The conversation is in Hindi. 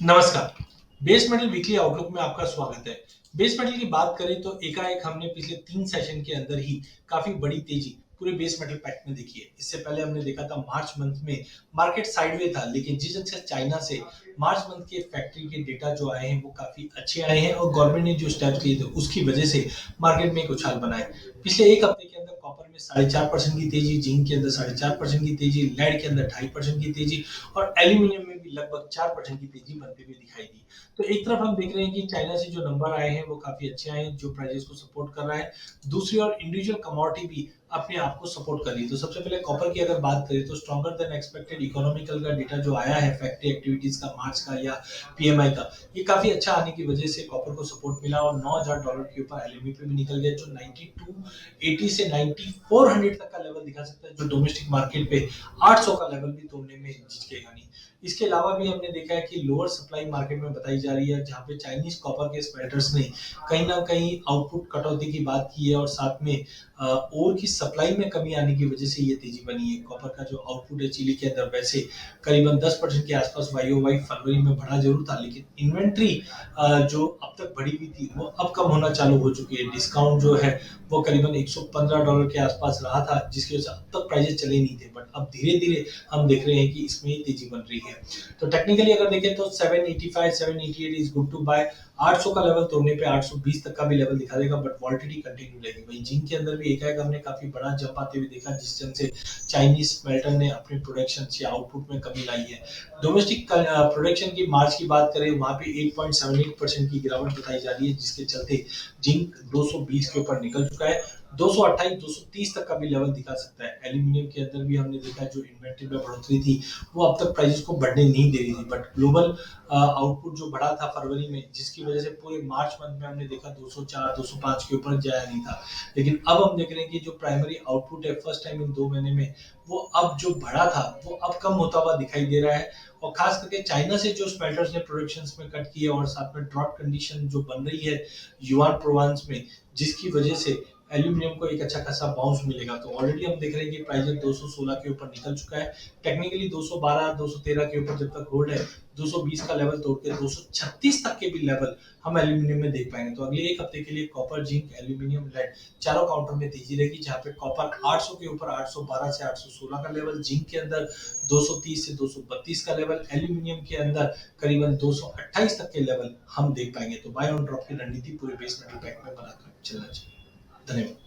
नमस्कार। बेस मेटल वीकली आउटलुक में आपका स्वागत है। बेस मेटल की बात करें तो एकाएक हमने पिछले 3 सेशन के अंदर ही काफ़ी बड़ी तेज़ी पूरे बेस मेटल पैक में देखी है। इससे पहले हमने देखा था मार्च मंथ में मार्केट साइडवे था, लेकिन जिस दिन से चाइना से मार्च मंथ के फैक्ट्री के डेटा जो आए हैं वो काफ़ी अच्छे आए हैं और गवर्नमेंट ने जो स्टेप्स लिए थे उसकी वजह से मार्केट में एक उछाल बना है। पिछले 1 हफ्ते के अंदर कॉपर में 4.5% की तेज़ी, जिंक के अंदर 4.5% की तेज़ी, लेड के अंदर 2.5% की तेज़ी और एल्यूमीनियम में भी लगभग 4% की तेज़ी बनते हुए दिखाई दी। तो एक तरफ हम देख रहे हैं कि चाइना से जो नंबर आए हैं वो काफ़ी अच्छे आए हैं, जो प्राइसेस को सपोर्ट कर रहा है। दूसरी ओर इंडिविजुअल कमोडिटी भी अपने आप को सपोर्ट कर रही है। तो सबसे पहले कॉपर की अगर बात करें तो स्ट्रॉन्गर देन एक्सपेक्टेड इकोनॉमिकल का डेटा जो आया है फैक्ट्री एक्टिविटीज का मार्च का या पीएमआई का, ये काफ़ी अच्छा आने की वजह से कॉपर को सपोर्ट मिला और $9,000 के ऊपर एलएमई पे भी निकल गया, जो 9280 से 9400 तक का लेवल दिखा सकता है, जो डोमेस्टिक मार्केट पे 800 का लेवल भी तोड़ने में झिझकेगा नहीं। इसके अलावा भी हमने देखा है कि लोअर सप्लाई मार्केट में बताई जा रही है, जहाँ पे चाइनीज कॉपर के स्मेल्टर्स ने कहीं ना कहीं आउटपुट कटौती की बात की है और साथ में ओर की सप्लाई में कमी आने की वजह से ये तेजी बनी है। कॉपर का जो आउटपुट है चिली के अंदर वैसे करीबन 10% के आसपास वाई ओ वाई फरवरी में बढ़ा जरूर था, लेकिन इन्वेंट्री जो अब तक बढ़ी हुई थी वो अब कम होना चालू हो चुकी है। डिस्काउंट जो है वो करीबन $115 के आसपास रहा था, जिसकी वजह से अब तक प्राइजेस चले नहीं थे, बट अब धीरे धीरे हम देख रहे हैं कि इसमें तेजी बन रही है। तो टेक्निकली अगर देखें तो 785 788 इज गुड टू बाय। 800 का लेवल तोड़ने पे 820 तक का भी लेवल दिखा देगा, बट वॉलिटिलिटी कंटिन्यू रहेगी। वहीं जिंक के अंदर भी एकाएक हमने काफी बड़ा जंप आते हुए देखा, जिस जन से चाइनीज स्मेल्टर ने अपने प्रोडक्शन या आउटपुट में कमी लाई है। डोमेस्टिक प्रोडक्शन की मार्च की बात करें, वहां पे 8.78% की गिरावट बताई जा रही है, जिसके चलते जिंक 220 के ऊपर निकल चुका है। 228 230 तक का भी लेवल दिखा सकता है। एल्यूमिनियम के अंदर भी हमने देखा जो इन्वेंट्री में बढ़ोतरी थी वो अब तक प्राइसेस को बढ़ने नहीं दे रही थी, बट ग्लोबल आउटपुट जो बढ़ा था फरवरी में, जिसकी वजह से पूरे मार्च मंथ में हमने देखा 204 205 के ऊपर जाया नहीं था। लेकिन अब हम देख रहे हैं कि जो प्राइमरी आउटपुट है फर्स्ट टाइम इन 2 महीने में, वो अब जो बढ़ा था वो अब कम होता हुआ दिखाई दे रहा है। और खास करके चाइना से जो स्मेल्टर्स ने प्रोडक्शन में कट किए और साथ में ड्रॉट कंडीशन जो बन रही है युआन प्रोवांस में, जिसकी वजह से एल्यूमिनियम को एक अच्छा खासा बाउंस मिलेगा। तो ऑलरेडी हम देख रहे हैं कि प्राइस 216 के ऊपर निकल चुका है। टेक्निकली 212 213 के ऊपर जब तक होल्ड है, 220 का लेवल तोड़ के 236 तक के भी लेवल हम एल्यूमिनियम में देख पाएंगे। तो अगले 1 हफ्ते के लिए कॉपर, जिंक, एल्यूमिनियम, लेड चारों काउंटर में तेजी रहेगी, जहां पे कॉपर 800 के ऊपर 812 से 816 का लेवल, जिंक के अंदर 230 से 232 का लेवल, एल्यूमिनियम के अंदर करीबन 228 तक के लेवल हम देख पाएंगे। तो बाय ऑन ड्रॉप की रणनीति पूरे बेस मेटल पैक में बनाकर चलना चाहिए। धन्यवाद।